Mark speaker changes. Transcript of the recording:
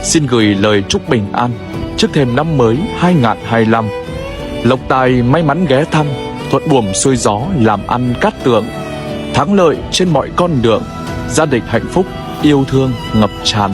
Speaker 1: xin gửi lời chúc bình an trước thềm năm mới 2025. Lộc tài may mắn ghé thăm, thuận buồm xuôi gió làm ăn cát tường, thắng lợi trên mọi con đường, gia đình hạnh phúc, yêu thương ngập tràn.